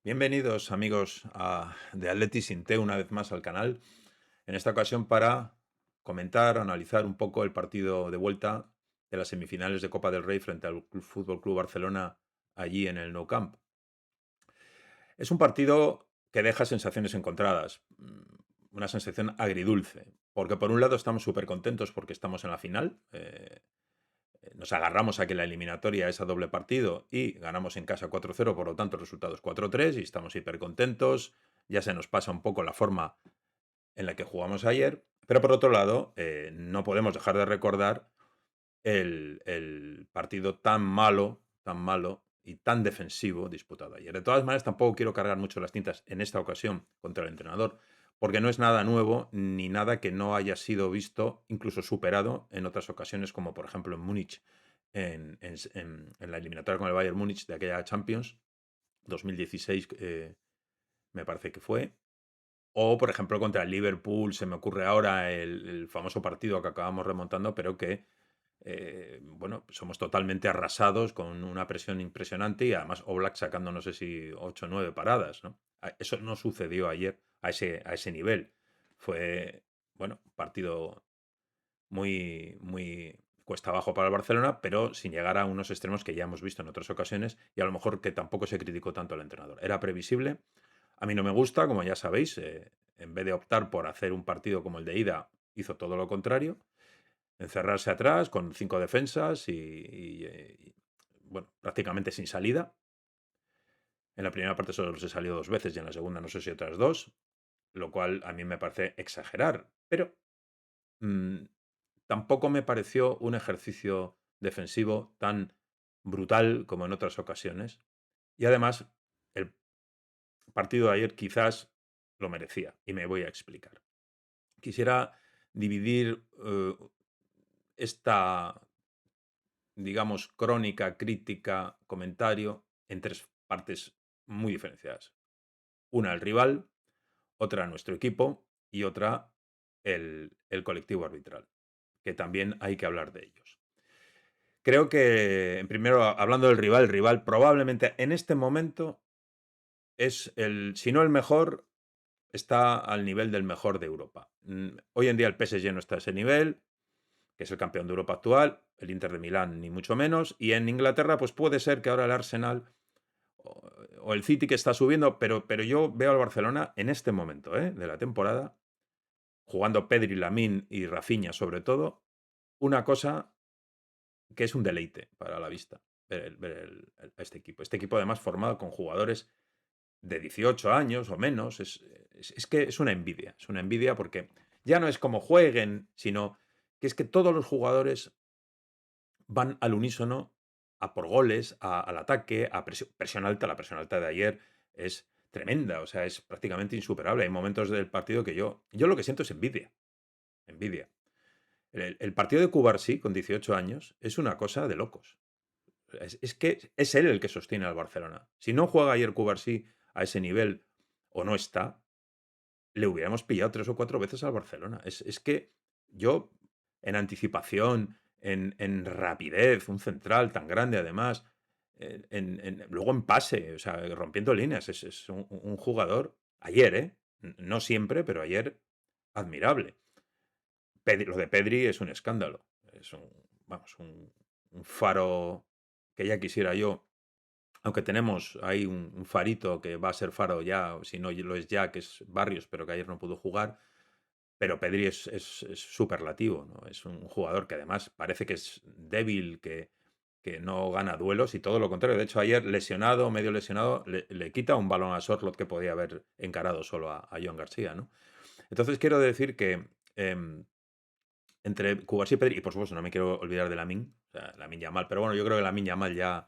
Bienvenidos amigos de Atleti Sin Té una vez más al canal. En esta ocasión para comentar, analizar un poco el partido de vuelta de las semifinales de Copa del Rey frente al Fútbol Club Barcelona allí en el Nou Camp. Es un partido que deja sensaciones encontradas, una sensación agridulce, porque por un lado estamos súper contentos porque estamos en la final, nos agarramos a que la eliminatoria es a doble partido y ganamos en casa 4-0, por lo tanto el resultado es 4-3 y estamos hiper contentos, ya se nos pasa un poco la forma en la que jugamos ayer, pero por otro lado no podemos dejar de recordar el partido tan malo y tan defensivo disputado ayer. De todas maneras, tampoco quiero cargar mucho las tintas en esta ocasión contra el entrenador, porque no es nada nuevo ni nada que no haya sido visto, incluso superado en otras ocasiones, como por ejemplo en Múnich, en la eliminatoria con el Bayern Múnich de aquella Champions 2016, me parece que fue. O, por ejemplo, contra el Liverpool, se me ocurre ahora el famoso partido que acabamos remontando, pero que bueno, somos totalmente arrasados con una presión impresionante y además Oblak sacando no sé si 8 o 9 paradas, ¿no? Eso no sucedió ayer a ese nivel. Fue, bueno, un partido muy cuesta abajo para el Barcelona, pero sin llegar a unos extremos que ya hemos visto en otras ocasiones y a lo mejor que tampoco se criticó tanto al entrenador. Era previsible. A mí no me gusta, como ya sabéis, en vez de optar por hacer un partido como el de ida, hizo todo lo contrario, encerrarse atrás con 5 defensas bueno, prácticamente sin salida. En la primera parte solo se salió 2 veces y en la segunda no sé si otras 2, lo cual a mí me parece exagerar, pero mm, tampoco me pareció un ejercicio defensivo tan brutal como en otras ocasiones. Y además, el partido de ayer quizás lo merecía, y me voy a explicar. Quisiera dividir esta, digamos, crónica, crítica, comentario en 3 partes muy diferenciadas. Una el rival, otra nuestro equipo y otra el colectivo arbitral, que también hay que hablar de ellos. Creo que, en primero, hablando del rival, el rival probablemente en este momento es si no el mejor, está al nivel del mejor de Europa. Hoy en día el PSG no está a ese nivel, que es el campeón de Europa actual, el Inter de Milán ni mucho menos, y en Inglaterra pues puede ser que ahora el Arsenal o el City que está subiendo, pero yo veo al Barcelona en este momento de la temporada, jugando Pedri, Lamine y Rafinha sobre todo, una cosa que es un deleite para la vista ver este equipo. Este equipo además formado con jugadores de 18 años o menos, es que es una envidia porque ya no es como jueguen, sino que es que todos los jugadores van al unísono a por goles, al ataque, a presión alta. La presión alta de ayer es tremenda, o sea, es prácticamente insuperable. Hay momentos del partido que yo lo que siento es envidia, envidia. El partido de Cubarsí con 18 años es una cosa de locos. Es que es él el que sostiene al Barcelona. Si no juega ayer Cubarsí a ese nivel o no está, le hubiéramos pillado 3 o 4 veces al Barcelona. Es que yo, en anticipación, en rapidez, un central tan grande además, luego en pase, o sea, rompiendo líneas, es un jugador, ayer, no siempre, pero ayer, admirable. Lo de Pedri es un escándalo. Es vamos, un faro que ya quisiera yo, aunque tenemos ahí un farito que va a ser faro ya, si no lo es ya, que es Barrios, pero que ayer no pudo jugar. Pero Pedri es superlativo, ¿no? Es un jugador que además parece que es débil, que no gana duelos y todo lo contrario. De hecho, ayer lesionado, medio lesionado, le quita un balón a Sorloth que podía haber encarado solo a Joan García, ¿no? Entonces quiero decir que entre Cubarsí y Pedri, y por supuesto no me quiero olvidar de Lamine, o sea, Lamine Yamal, pero bueno, yo creo que Lamine Yamal ya,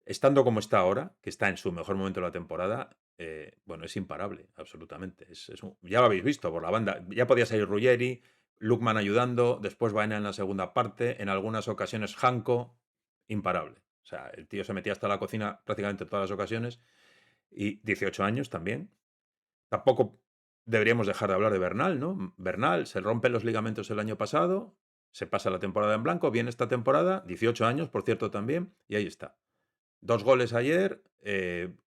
estando como está ahora, que está en su mejor momento de la temporada, bueno, es imparable, absolutamente. Ya lo habéis visto por la banda. Ya podía salir Ruggeri, Lukman ayudando, después Baena en la segunda parte, en algunas ocasiones Janko, imparable. O sea, el tío se metía hasta la cocina prácticamente en todas las ocasiones y 18 años también. Tampoco deberíamos dejar de hablar de Bernal, ¿no? Bernal se rompe los ligamentos el año pasado, se pasa la temporada en blanco, viene esta temporada, 18 años, por cierto, también, y ahí está. 2 goles ayer,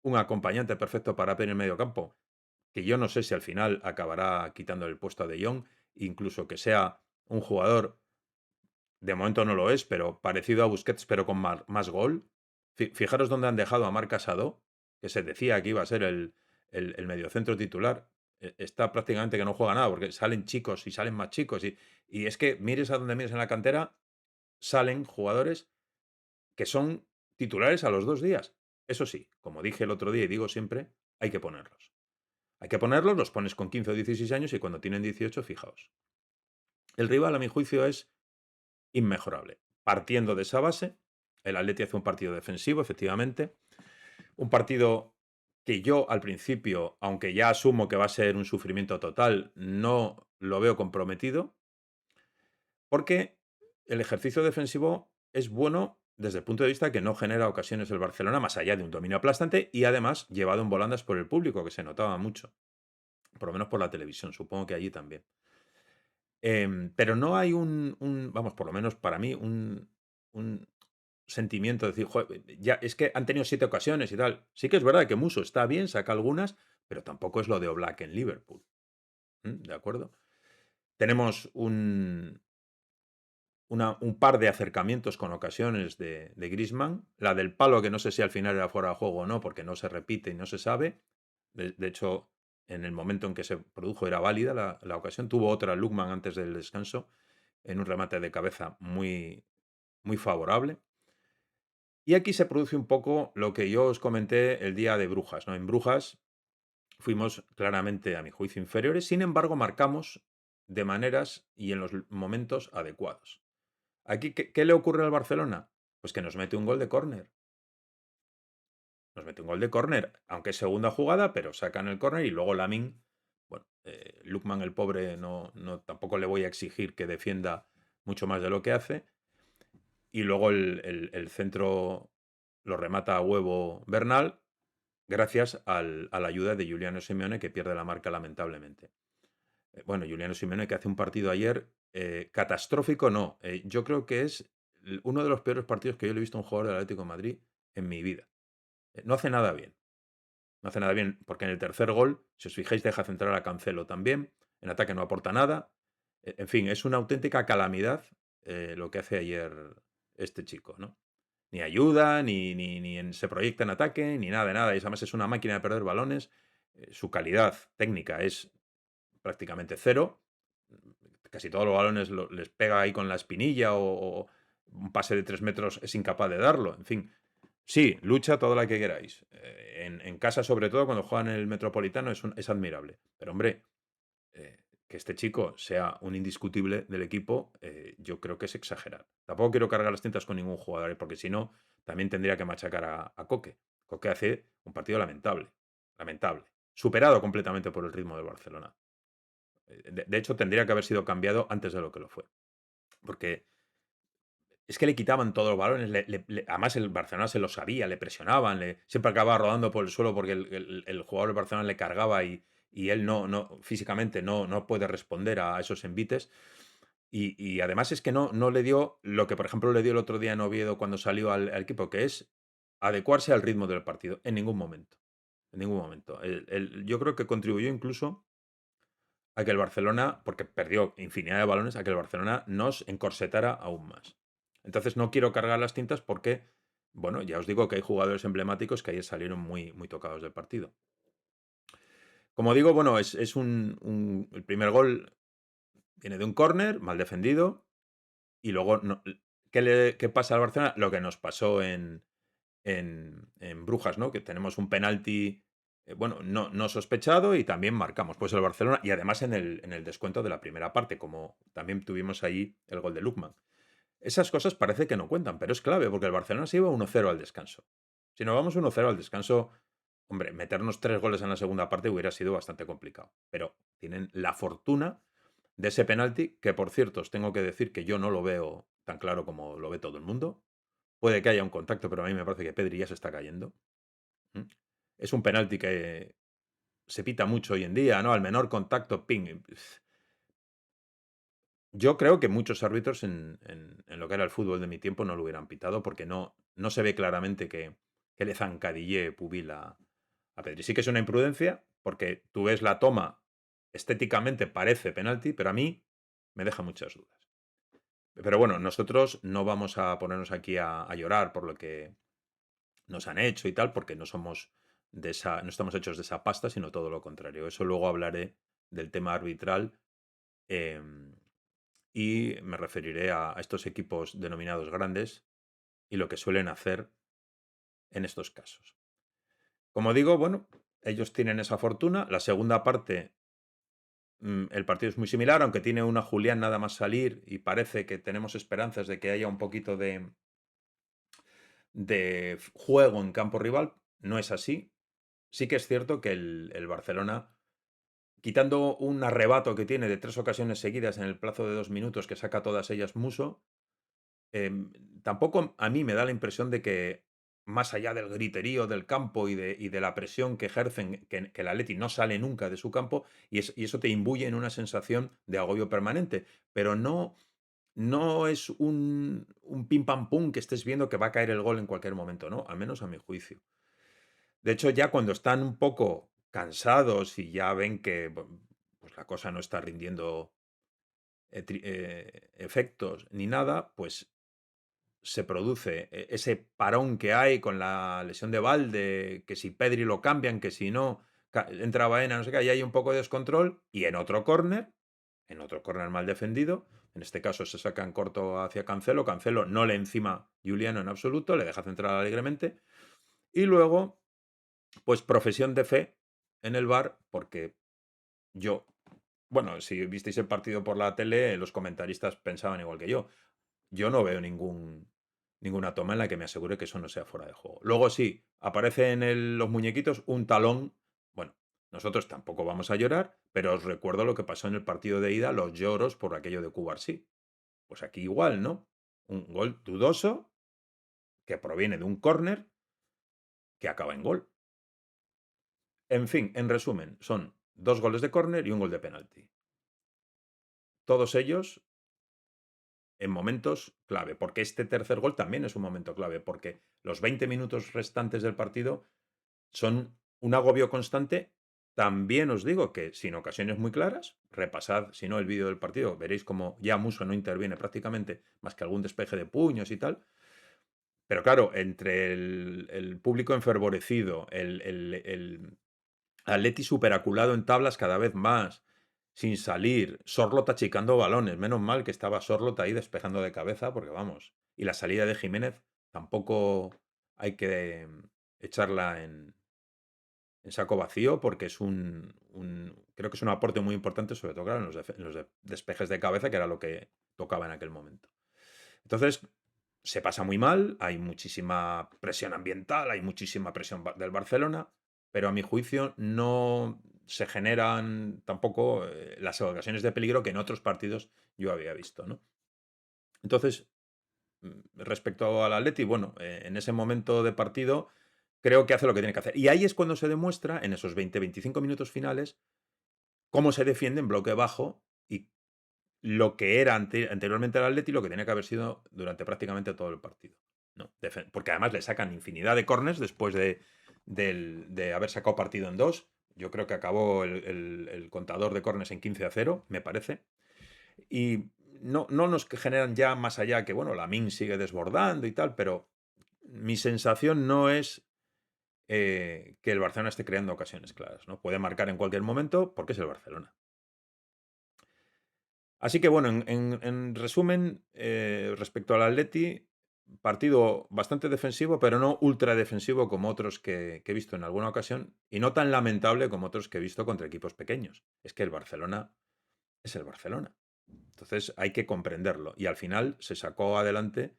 un acompañante perfecto para Pedri en el medio campo, que yo no sé si al final acabará quitando el puesto a De Jong, incluso que sea un jugador, de momento no lo es, pero parecido a Busquets, pero con más gol. Fijaros dónde han dejado a Marc Casado, que se decía que iba a ser el mediocentro titular. Está prácticamente que no juega nada, porque salen chicos y salen más chicos. Y es que mires a donde mires en la cantera, salen jugadores que son titulares a los 2 días. Eso sí, como dije el otro día y digo siempre, hay que ponerlos. Hay que ponerlos, los pones con 15 o 16 años y cuando tienen 18, fijaos. El rival, a mi juicio, es inmejorable. Partiendo de esa base, el Atleti hace un partido defensivo, efectivamente. Un partido que yo al principio, aunque ya asumo que va a ser un sufrimiento total, no lo veo comprometido, porque el ejercicio defensivo es bueno desde el punto de vista que no genera ocasiones el Barcelona, más allá de un dominio aplastante y además llevado en volandas por el público, que se notaba mucho, por lo menos por la televisión, supongo que allí también. Pero no hay vamos, por lo menos para mí, un sentimiento de decir, "Joder, ya, es que han tenido 7 ocasiones y tal". Sí que es verdad que Muso está bien, saca algunas, pero tampoco es lo de Oblak en Liverpool. ¿De acuerdo? Tenemos un par de acercamientos con ocasiones de Griezmann. La del palo, que no sé si al final era fuera de juego o no, porque no se repite y no se sabe. De hecho, en el momento en que se produjo era válida la ocasión. Tuvo otra Lukman antes del descanso, en un remate de cabeza muy, muy favorable. Y aquí se produce un poco lo que yo os comenté el día de Brujas, ¿no? En Brujas fuimos claramente, a mi juicio, inferiores, sin embargo, marcamos de maneras y en los momentos adecuados. Aquí, ¿qué le ocurre al Barcelona? Pues que nos mete un gol de córner. Nos mete un gol de córner, aunque es segunda jugada, pero sacan el córner y luego Lamine, bueno, Lookman, el pobre, tampoco le voy a exigir que defienda mucho más de lo que hace. Y luego el centro lo remata a huevo Bernal, gracias a la ayuda de Giuliano Simeone, que pierde la marca lamentablemente. Bueno, Giuliano Simeone, que hace un partido ayer catastrófico, no. Yo creo que es uno de los peores partidos que yo le he visto a un jugador del Atlético de Madrid en mi vida. No hace nada bien. No hace nada bien, porque en el tercer gol, si os fijáis, deja centrar a Cancelo también. En ataque no aporta nada. En fin, es una auténtica calamidad lo que hace ayer este chico, ¿no? Ni ayuda, ni se proyecta en ataque, ni nada de nada. Y además es una máquina de perder balones. Su calidad técnica es prácticamente cero. Casi todos los balones les pega ahí con la espinilla o un pase de 3 metros es incapaz de darlo. En fin, sí, lucha toda la que queráis. En casa, sobre todo, cuando juegan en el Metropolitano, es admirable. Pero, hombre, que este chico sea un indiscutible del equipo, yo creo que es exagerar. Tampoco quiero cargar las tintas con ningún jugador, porque si no, también tendría que machacar a Coque. Coque hace un partido lamentable. Lamentable. Superado completamente por el ritmo del Barcelona. De hecho, tendría que haber sido cambiado antes de lo que lo fue. Porque es que le quitaban todos los balones. Además, el Barcelona se lo sabía, le presionaban, siempre acababa rodando por el suelo porque el jugador del Barcelona le cargaba y él físicamente no puede responder a esos envites. Y además es que no le dio lo que, por ejemplo, le dio el otro día en Oviedo cuando salió al equipo, que es adecuarse al ritmo del partido. En ningún momento. En ningún momento. Yo creo que contribuyó incluso a que el Barcelona, porque perdió infinidad de balones, a que el Barcelona nos encorsetara aún más. Entonces no quiero cargar las tintas porque, bueno, ya os digo que hay jugadores emblemáticos que ayer salieron muy, muy tocados del partido. Como digo, bueno, es el primer gol viene de un córner, mal defendido, y luego, ¿qué pasa al Barcelona? Lo que nos pasó en Brujas, ¿no? Que tenemos un penalti, bueno, no sospechado y también marcamos pues el Barcelona y además en el descuento de la primera parte, como también tuvimos ahí el gol de Lukman. Esas cosas parece que no cuentan, pero es clave porque el Barcelona se iba 1-0 al descanso. Si nos vamos 1-0 al descanso, hombre, meternos 3 goles en la segunda parte hubiera sido bastante complicado. Pero tienen la fortuna de ese penalti, que por cierto os tengo que decir que yo no lo veo tan claro como lo ve todo el mundo. Puede que haya un contacto, pero a mí me parece que Pedri ya se está cayendo. Es un penalti que se pita mucho hoy en día, ¿no? Al menor contacto, ping. Yo creo que muchos árbitros en lo que era el fútbol de mi tiempo no lo hubieran pitado porque no se ve claramente que que le zancadille Pubil a Pedri. Sí que es una imprudencia, porque tú ves la toma, estéticamente parece penalti, pero a mí me deja muchas dudas. Pero bueno, nosotros no vamos a ponernos aquí a llorar por lo que nos han hecho y tal, porque no somos no estamos hechos de esa pasta, sino todo lo contrario. Eso luego hablaré del tema arbitral, em, y me referiré a estos equipos denominados grandes y lo que suelen hacer en estos casos. Como digo, bueno, ellos tienen esa fortuna. La segunda parte, el partido es muy similar, aunque tiene una Julián nada más salir y parece que tenemos esperanzas de que haya un poquito de juego en campo rival. No es así. Sí que es cierto que el Barcelona, quitando un arrebato que tiene de 3 ocasiones seguidas en el plazo de 2 minutos, que saca todas ellas Muso, tampoco a mí me da la impresión de que, más allá del griterío del campo y de la presión que ejercen, que el Atleti no sale nunca de su campo, y eso te imbuye en una sensación de agobio permanente. Pero no es un pim pam pum que estés viendo que va a caer el gol en cualquier momento, ¿no? Al menos a mi juicio. De hecho, ya cuando están un poco cansados y ya ven que pues la cosa no está rindiendo efectos ni nada, pues se produce ese parón que hay con la lesión de Valde, que si Pedri lo cambian, que si no, entra Baena, no sé qué, y hay un poco de descontrol, y en otro córner mal defendido, en este caso se saca en corto hacia Cancelo, Cancelo no le encima Juliano en absoluto, le deja centrar alegremente, y luego, pues profesión de fe en el VAR, porque yo, bueno, si visteis el partido por la tele, los comentaristas pensaban igual que yo. Yo no veo ninguna toma en la que me asegure que eso no sea fuera de juego. Luego sí, aparece en los muñequitos un talón. Bueno, nosotros tampoco vamos a llorar, pero os recuerdo lo que pasó en el partido de ida, los lloros por aquello de Cubarsí. Pues aquí igual, ¿no? Un gol dudoso que proviene de un córner que acaba en gol. En fin, en resumen, son 2 goles de córner y un gol de penalti. Todos ellos en momentos clave, porque este tercer gol también es un momento clave, porque los 20 minutos restantes del partido son un agobio constante. También os digo que sin ocasiones muy claras, repasad, si no, el vídeo del partido, veréis como ya Muso no interviene prácticamente, más que algún despeje de puños y tal. Pero claro, entre el público enfervorecido, el Atleti superaculado en tablas cada vez más, sin salir, Sorloth achicando balones, menos mal que estaba Sorloth ahí despejando de cabeza, porque vamos, y la salida de Jiménez tampoco hay que echarla en saco vacío, porque es creo que es un aporte muy importante, sobre todo claro, en los despejes de cabeza, que era lo que tocaba en aquel momento. Entonces, se pasa muy mal, hay muchísima presión ambiental, hay muchísima presión del Barcelona, pero a mi juicio no se generan tampoco las ocasiones de peligro que en otros partidos yo había visto, ¿no? Entonces, respecto al Atleti, bueno, en ese momento de partido creo que hace lo que tiene que hacer. Y ahí es cuando se demuestra, en esos 20-25 minutos finales, cómo se defiende en bloque bajo y lo que era anteriormente el Atleti, lo que tenía que haber sido durante prácticamente todo el partido, ¿no? Porque además le sacan infinidad de corners después de haber sacado partido en 2. Yo creo que acabó el contador de corners en 15-0, me parece. Y no nos generan ya más allá que, bueno, Lamine sigue desbordando y tal, pero mi sensación no es que el Barcelona esté creando ocasiones claras, ¿no? Puede marcar en cualquier momento porque es el Barcelona. Así que bueno, en resumen, respecto al Atleti, partido bastante defensivo, pero no ultra defensivo como otros que he visto en alguna ocasión, y no tan lamentable como otros que he visto contra equipos pequeños. Es que el Barcelona es el Barcelona. Entonces hay que comprenderlo. Y al final se sacó adelante,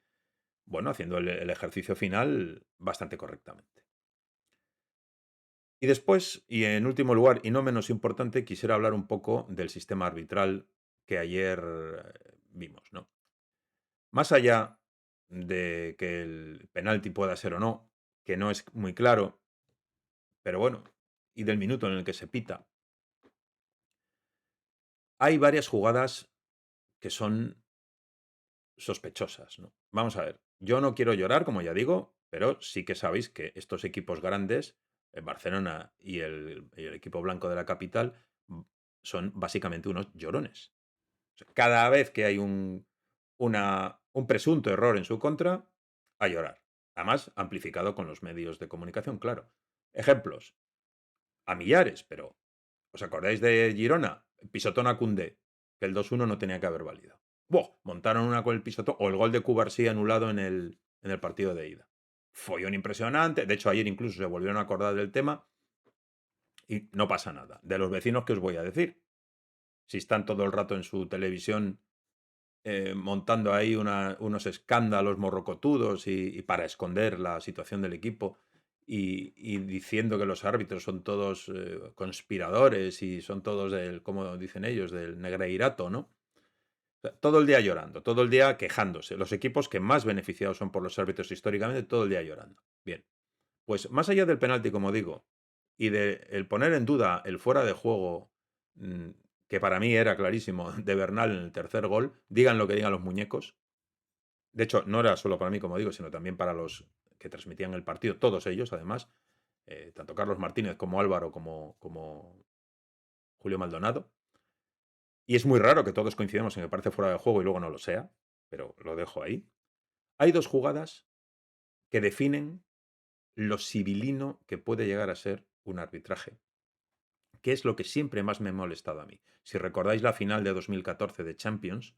bueno, haciendo el ejercicio final bastante correctamente. Y después, y en último lugar, y no menos importante, quisiera hablar un poco del sistema arbitral que ayer vimos, ¿no? Más allá de que el penalti pueda ser o no, que no es muy claro, pero bueno, y del minuto en el que se pita, hay varias jugadas que son sospechosas, ¿no? Vamos a ver, yo no quiero llorar, como ya digo, pero sí que sabéis que estos equipos grandes, Barcelona y el equipo blanco de la capital, mm, son básicamente unos llorones. O sea, cada vez que hay un presunto error en su contra, a llorar. Además, amplificado con los medios de comunicación, claro. Ejemplos, a millares, pero ¿os acordáis de Girona? Pisotón a Koundé, que el 2-1 no tenía que haber valido. ¡Buah! Montaron una con el pisotón, o el gol de Cubarsí anulado en el partido de ida. Follón impresionante. De hecho, ayer incluso se volvieron a acordar del tema y no pasa nada. De los vecinos, ¿qué os voy a decir? Si están todo el rato en su televisión montando ahí unos escándalos morrocotudos y para esconder la situación del equipo y diciendo que los árbitros son todos conspiradores y son todos como dicen ellos, del negreirato, ¿no? O sea, todo el día llorando, todo el día quejándose. Los equipos que más beneficiados son por los árbitros históricamente, todo el día llorando. Bien, pues más allá del penalti, como digo, y de el poner en duda el fuera de juego, mm, que para mí era clarísimo, de Bernal en el tercer gol, digan lo que digan los muñecos. De hecho, no era solo para mí, como digo, sino también para los que transmitían el partido, todos ellos, además, tanto Carlos Martínez como Álvaro como Julio Maldonado. Y es muy raro que todos coincidamos en que parece fuera de juego y luego no lo sea, pero lo dejo ahí. Hay dos jugadas que definen lo sibilino que puede llegar a ser un arbitraje, que es lo que siempre más me ha molestado a mí. Si recordáis la final de 2014 de Champions,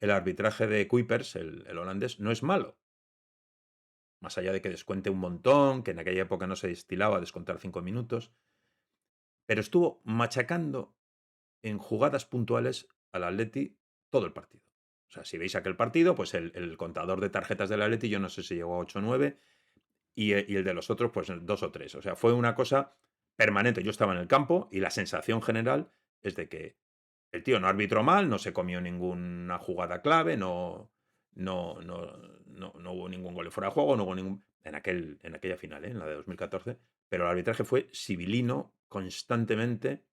el arbitraje de Kuipers, el holandés, no es malo. Más allá de que descuente un montón, que en aquella época no se destilaba descontar 5 minutos, pero estuvo machacando en jugadas puntuales al Atleti todo el partido. O sea, si veis aquel partido, pues el contador de tarjetas del Atleti, yo no sé si llegó a 8 o 9, y el de los otros, pues 2 o 3. O sea, fue una cosa permanente. Yo estaba en el campo y la sensación general es de que el tío no arbitró mal, no se comió ninguna jugada clave, no hubo ningún gol fuera de juego, no hubo ningún. En aquella final, en la de 2014, pero el arbitraje fue sibilino constantemente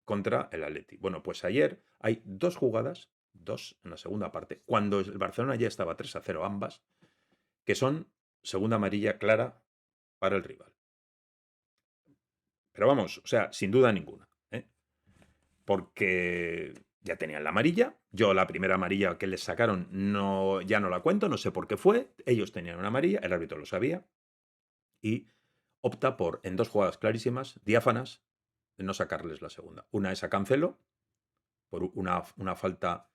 contra el Atleti. Bueno, pues ayer hay dos jugadas, dos en la segunda parte, cuando el Barcelona ya estaba 3-0 ambas, que son segunda amarilla clara para el rival. Pero vamos, o sea, sin duda ninguna. Porque ya tenían la amarilla. Yo la primera amarilla que les sacaron ya no la cuento, no sé por qué fue. Ellos tenían una amarilla, el árbitro lo sabía. Y opta por, en dos jugadas clarísimas, diáfanas, no sacarles la segunda. Una es a Cancelo, por una falta,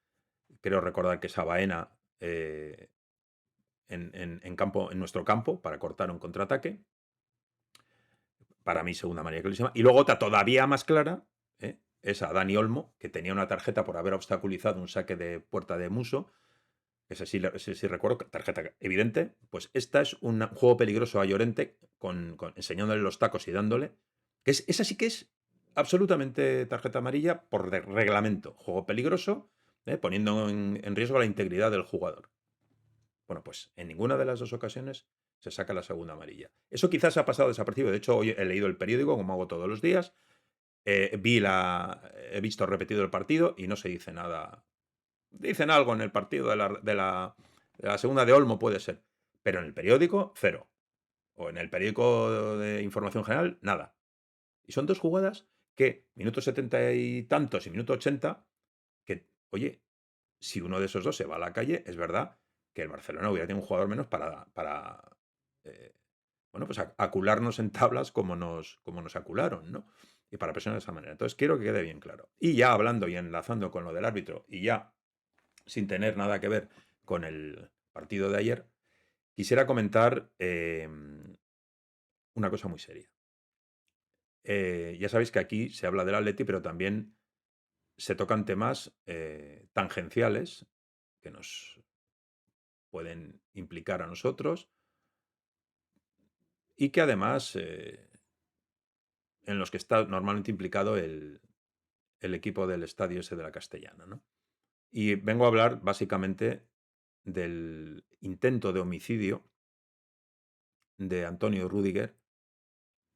creo recordar que es a Baena en nuestro campo, para cortar un contraataque. Para mí, segunda amarilla clarísima. Y luego otra todavía más clara, es a Dani Olmo, que tenía una tarjeta por haber obstaculizado un saque de puerta de Muso. Ese sí recuerdo, tarjeta evidente. Pues esta es un juego peligroso a Llorente, enseñándole los tacos y dándole. Esa sí que es absolutamente tarjeta amarilla por reglamento. Juego peligroso, poniendo en riesgo la integridad del jugador. Bueno, pues en ninguna de las dos ocasiones se saca la segunda amarilla. Eso quizás ha pasado desapercibido. De hecho, hoy he leído el periódico, como hago todos los días. He visto repetido el partido y no se dice nada. Dicen algo en el partido de la segunda de Olmo, puede ser. Pero en el periódico, cero. O en el periódico de información general, nada. Y son dos jugadas que, minuto 70 y tantos y minuto 80, que, oye, si uno de esos dos se va a la calle, es verdad que el Barcelona hubiera tenido un jugador menos para bueno, pues acularnos en tablas como nos acularon, ¿no? Y para presionar de esa manera. Entonces, quiero que quede bien claro. Y ya hablando y enlazando con lo del árbitro, y ya sin tener nada que ver con el partido de ayer, quisiera comentar una cosa muy seria. Ya sabéis que aquí se habla del Atleti, pero también se tocan temas tangenciales que nos pueden implicar a nosotros y que además en los que está normalmente implicado el equipo del estadio ese de la Castellana, ¿no? Y vengo a hablar básicamente del intento de homicidio de Antonio Rüdiger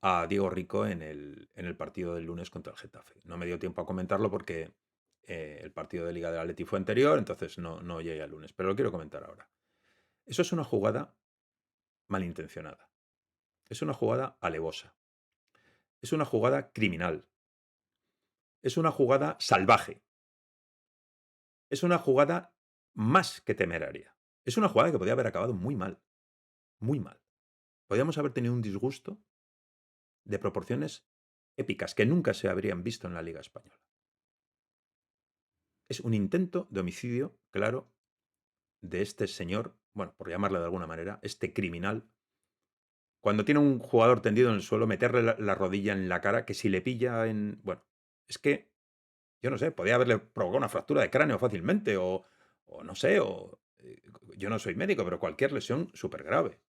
a Diego Rico en el partido del lunes contra el Getafe. No me dio tiempo a comentarlo porque el partido de Liga del Atleti fue anterior, entonces no llegué al lunes, pero lo quiero comentar ahora. Eso es una jugada malintencionada. Es una jugada alevosa. Es una jugada criminal. Es una jugada salvaje. Es una jugada más que temeraria. Es una jugada que podía haber acabado muy mal. Muy mal. Podríamos haber tenido un disgusto de proporciones épicas que nunca se habrían visto en la Liga Española. Es un intento de homicidio, claro, de este señor, bueno, por llamarle de alguna manera, este criminal. Cuando tiene un jugador tendido en el suelo, meterle la rodilla en la cara, que si le pilla en... Bueno, es que, yo no sé, podía haberle provocado una fractura de cráneo fácilmente, o no sé, yo no soy médico, pero cualquier lesión súper grave.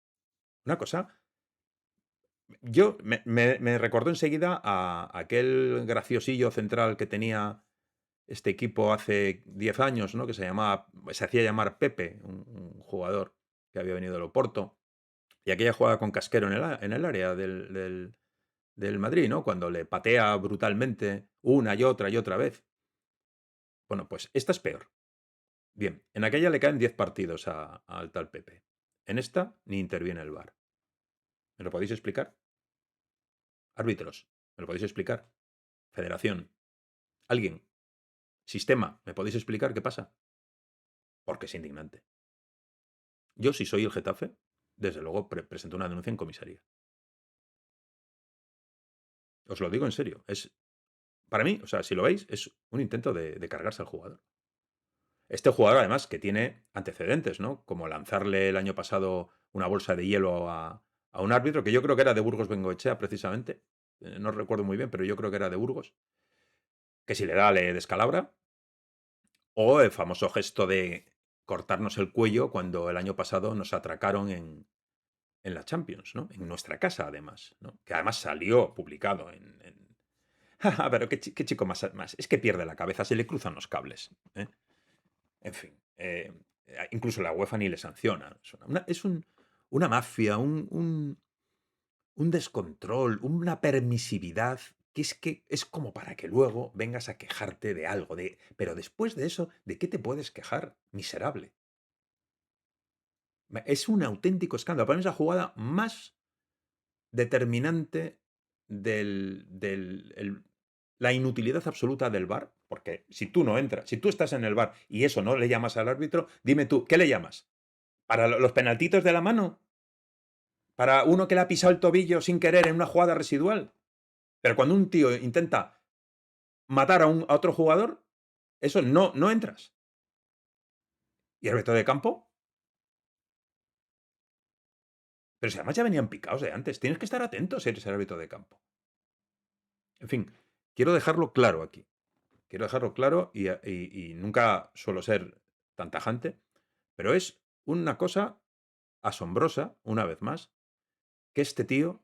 Una cosa, yo me recordó enseguida a aquel graciosillo central que tenía este equipo hace 10 años, ¿no? Que se hacía llamar Pepe, un jugador que había venido del Oporto, y aquella jugada con Casquero en el área del Madrid, ¿no? Cuando le patea brutalmente una y otra vez. Bueno, pues esta es peor. Bien, en aquella le caen 10 partidos al tal Pepe. En esta ni interviene el VAR. ¿Me lo podéis explicar? Árbitros, ¿me lo podéis explicar? Federación, alguien, sistema, ¿me podéis explicar qué pasa? Porque es indignante. Yo, si soy el Getafe, desde luego presento una denuncia en comisaría. Os lo digo en serio. Para mí, o sea, si lo veis, es un intento de cargarse al jugador. Este jugador, además, que tiene antecedentes, ¿no? Como lanzarle el año pasado una bolsa de hielo a un árbitro, que yo creo que era de Burgos Bengoechea, precisamente. No recuerdo muy bien, pero yo creo que era de Burgos. Que si le da, le descalabra. O el famoso gesto de cortarnos el cuello cuando el año pasado nos atracaron en la Champions, ¿no? En nuestra casa, además, ¿no? Que además salió publicado pero qué chico más. Es que pierde la cabeza, se le cruzan los cables. ¿Eh? En fin. Incluso la UEFA ni le sanciona. Una mafia, un descontrol, una permisividad que es como para que luego vengas a quejarte de algo. Pero después de eso, ¿de qué te puedes quejar? Miserable. Es un auténtico escándalo. Para mí es la jugada más determinante la inutilidad absoluta del VAR, porque si tú no entras, si tú estás en el VAR y eso no le llamas al árbitro, dime tú, ¿qué le llamas? ¿Para los penaltitos de la mano? ¿Para uno que le ha pisado el tobillo sin querer en una jugada residual? Pero cuando un tío intenta matar a otro jugador, eso no entras. ¿Y el árbitro de campo? Pero si además ya venían picados de antes, tienes que estar atento si eres el árbitro de campo. En fin, quiero dejarlo claro aquí. Quiero dejarlo claro y nunca suelo ser tan tajante, pero es una cosa asombrosa, una vez más, que este tío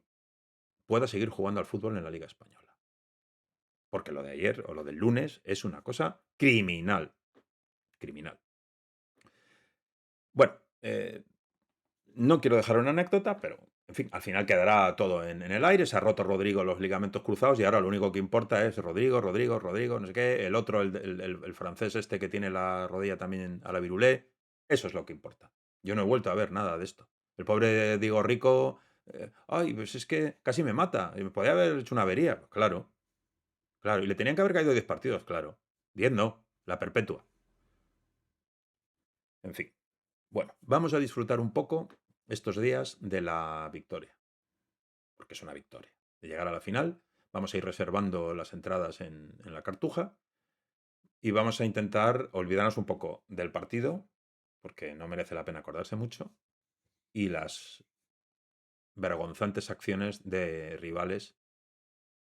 pueda seguir jugando al fútbol en la Liga Española. Porque lo de ayer o lo del lunes es una cosa criminal. Criminal. Bueno, no quiero dejar una anécdota, pero en fin, al final quedará todo en el aire. Se ha roto Rodrigo los ligamentos cruzados y ahora lo único que importa es Rodrigo, no sé qué. El otro, el francés este que tiene la rodilla también a la virulé. Eso es lo que importa. Yo no he vuelto a ver nada de esto. El pobre Diego Rico, ay, pues es que casi me mata. Y me podía haber hecho una avería. Pues claro, claro. Y le tenían que haber caído 10 partidos, claro. 10 no, la perpetua. En fin. Bueno, vamos a disfrutar un poco estos días de la victoria, porque es una victoria. De llegar a la final, vamos a ir reservando las entradas en la cartuja y vamos a intentar olvidarnos un poco del partido, porque no merece la pena acordarse mucho, y las vergonzantes acciones de rivales,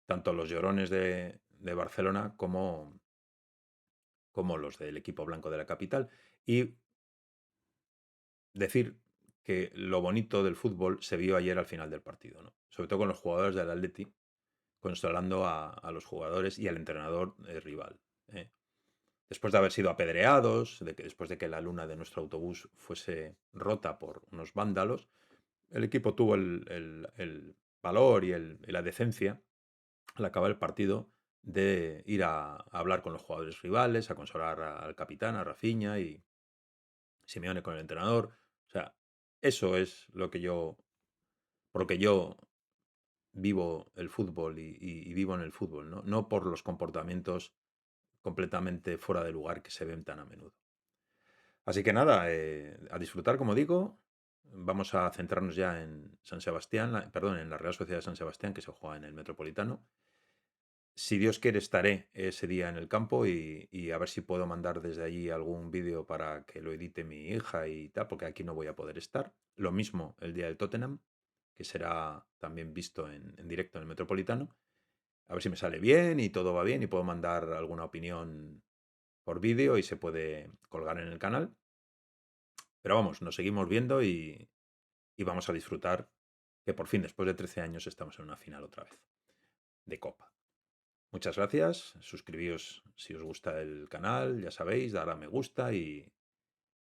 tanto los llorones de Barcelona como los del equipo blanco de la capital. Y decir que lo bonito del fútbol se vio ayer al final del partido, ¿no? Sobre todo con los jugadores del Atleti, consolando a los jugadores y al entrenador rival. Después de haber sido apedreados, después de que la luna de nuestro autobús fuese rota por unos vándalos, el equipo tuvo el valor y la decencia al acabar el partido de ir a hablar con los jugadores rivales, a consolar al capitán, a Rafinha y Simeone con el entrenador. O sea, eso es lo que yo porque yo vivo el fútbol y vivo en el fútbol, ¿no? No por los comportamientos completamente fuera de lugar que se ven tan a menudo. Así que nada, a disfrutar, como digo. Vamos a centrarnos ya en San Sebastián, perdón, en la Real Sociedad de San Sebastián, que se juega en el Metropolitano. Si Dios quiere, estaré ese día en el campo y a ver si puedo mandar desde allí algún vídeo para que lo edite mi hija y tal, porque aquí no voy a poder estar. Lo mismo el día del Tottenham, que será también visto en directo en el Metropolitano. A ver si me sale bien y todo va bien y puedo mandar alguna opinión por vídeo y se puede colgar en el canal. Pero vamos, nos seguimos viendo y vamos a disfrutar que por fin, después de 13 años, estamos en una final otra vez de Copa. Muchas gracias, suscribíos si os gusta el canal, ya sabéis, dar a me gusta y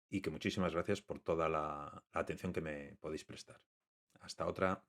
que muchísimas gracias por toda la atención que me podéis prestar. Hasta otra.